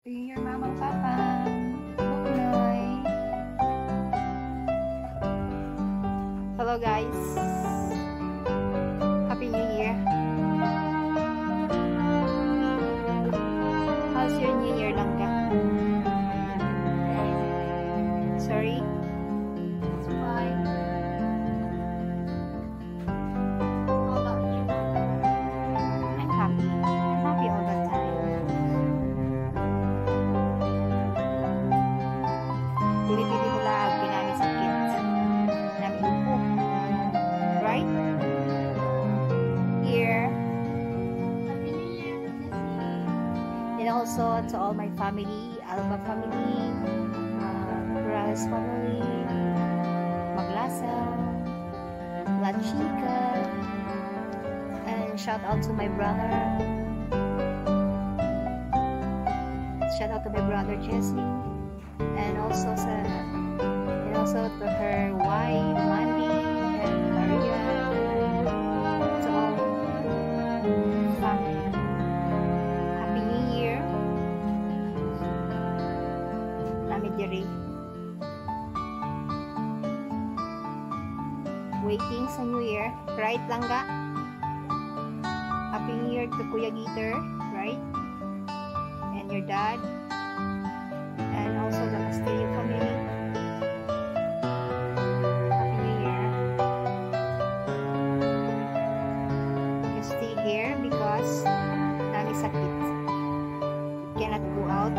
Your mama and papa. Buhay. Hello guys. Happy New Year. How's your New Year, Langga? Sorry? It's fine. How about you? I'm happy. I'm happy all the time. Pinipili mo lang ginamit sa kids. Namin po. Right? Here. Happy New Year, And also to all my family, Alba family, Morales family, Maglasa, La Chica, and shout out to my brother. Shout out to my brother Jesse, and also to her wife Mandy and Maria, to all family. Happy New Year. Nami diri. Waiting sa New Year, right, Langga? Happy New Year to Kuya Gitter, right? And your dad, and also the Castillo family. Happy New Year. You stay here because nami sakit. Cannot go out.